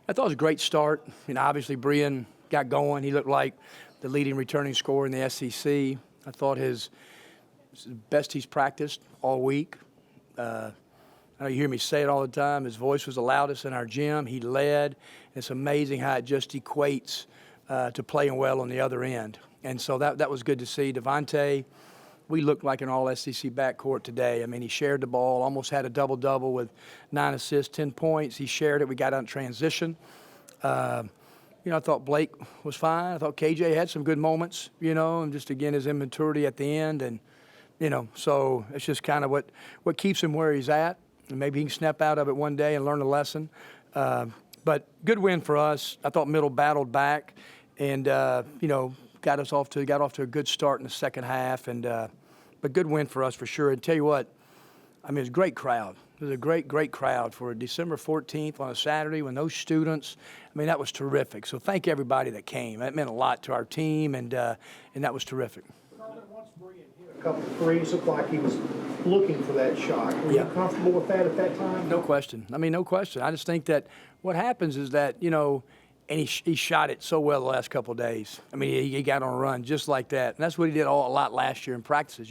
I thought it was a great start. Obviously Brian got going. He looked like the leading returning scorer in the SEC. I thought his best he's practiced all week. I know you hear me say it all the time. His voice was the loudest in our gym. He led. It's amazing how it just equates to playing well on the other end. And so that was good to see. Devontae, we looked like an all-SEC backcourt today. I mean, he shared the ball, almost had a double-double with 9 assists, 10 points. He shared it. We got out in transition. I thought Blake was fine. I thought KJ had some good moments, and just, again, his immaturity at the end. And, so it's just kind of what keeps him where he's at. And maybe he can snap out of it one day and learn a lesson. But good win for us. I thought Middle battled back and, got off to a good start in the second half. And but good win for us for sure. And tell you what, I mean, it was a great crowd. It was a great, great crowd for December 14th on a Saturday when those students, I mean, that was terrific. So thank everybody that came. That meant a lot to our team, and that was terrific. Once Brian hit a couple of threes, looked like he was looking for that shot. Were you comfortable with that at that time? No question. I mean, no question. I just think that what happens is that, and he shot it so well the last couple of days. I mean, he got on a run just like that. And that's what he did a lot last year in practices,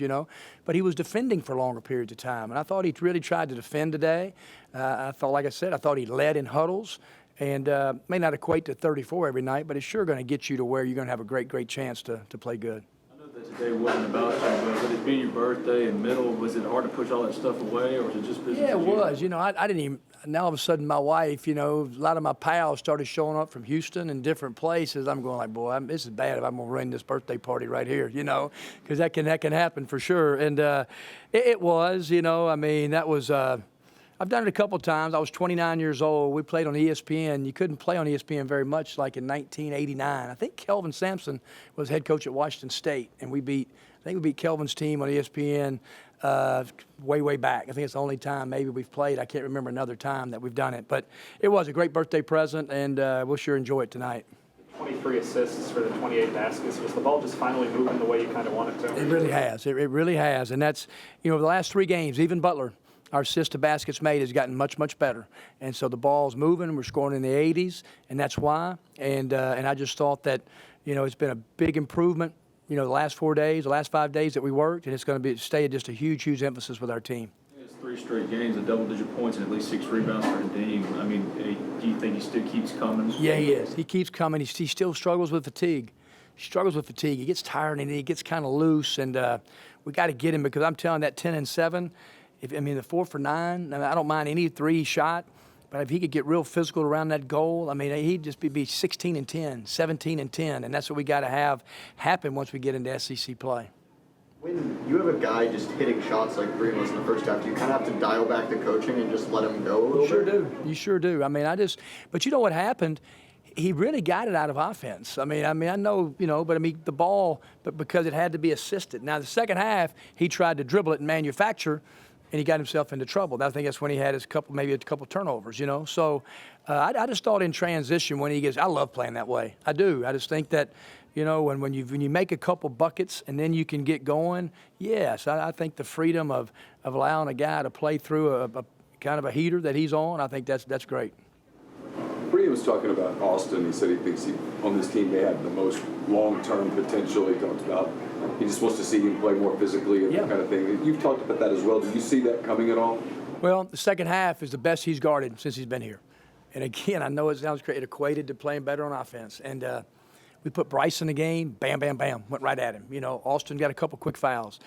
But he was defending for longer periods of time. And I thought he really tried to defend today. I thought, like I said, I thought he led in huddles. And may not equate to 34 every night, but it's sure going to get you to where you're going to have a great, great chance to play good. I know that today wasn't about you, but with it being your birthday and Middle, was it hard to push all that stuff away, or was it just business? Yeah, it was. I didn't even. Now all of a sudden, my wife, a lot of my pals started showing up from Houston and different places. I'm going like, boy, this is bad if I'm going to run this birthday party right here, because that can happen for sure. And it was, I mean, that was. I've done it a couple times. I was 29 years old. We played on ESPN. You couldn't play on ESPN very much, like in 1989. I think Kelvin Sampson was head coach at Washington State, and we beat Kelvin's team on ESPN way back. I think it's the only time maybe we've played. I can't remember another time that we've done it. But it was a great birthday present, and we'll sure enjoy it tonight. 23 assists for the 28 baskets. Was the ball just finally moving the way you kind of want it to? It really has. It really has. And that's, the last 3 games, even Butler, our assist to baskets made has gotten much, much better. And so the ball's moving. We're scoring in the 80s, and that's why. And I just thought that, it's been a big improvement, the last 4 days, the last 5 days that we worked, and it's going to stay just a huge, huge emphasis with our team. It's 3 straight games of double-digit points and at least 6 rebounds for Dean. I mean, do you think he still keeps coming? Yeah, he is. He keeps coming. He still struggles with fatigue. He gets tired, and he gets kind of loose, and we got to get him, because I'm telling that 10 and 7, the 4 for 9, I don't mind any 3 shot, but if he could get real physical around that goal, he'd just be 16 and 10, 17 and 10, and that's what we got to have happen once we get into SEC play. When you have a guy just hitting shots like Green was in the first half, do you kind of have to dial back the coaching and just let him go a little bit? You sure do. But you know what happened? He really got it out of offense. I know, the ball, but because it had to be assisted. Now, the second half, he tried to dribble it and manufacture, and he got himself into trouble. I think that's when he had maybe a couple turnovers, So I just thought in transition when he gets, I love playing that way. I do. I just think that, when you make a couple buckets and then you can get going, yes, I think the freedom of allowing a guy to play through a kind of a heater that he's on, I think that's great. Brian was talking about Austin. He said he thinks on this team they have the most long-term potential. He talked about he just wants to see him play more physically and that kind of thing. You've talked about that as well. Do you see that coming at all? Well, the second half is the best he's guarded since he's been here. And again, I know it sounds great. It equated to playing better on offense. And we put Bryce in the game, bam, bam, bam, went right at him. Austin got a couple quick fouls.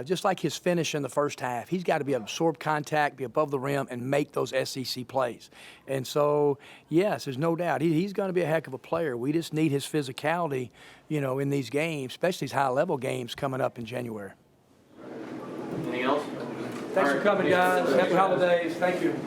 Just like his finish in the first half, he's got to be able to absorb contact, be above the rim, and make those SEC plays. And so, yes, there's no doubt. He's going to be a heck of a player. We just need his physicality, in these games, especially these high-level games coming up in January. Anything else? Thanks for coming, guys. Happy holidays. Thank you.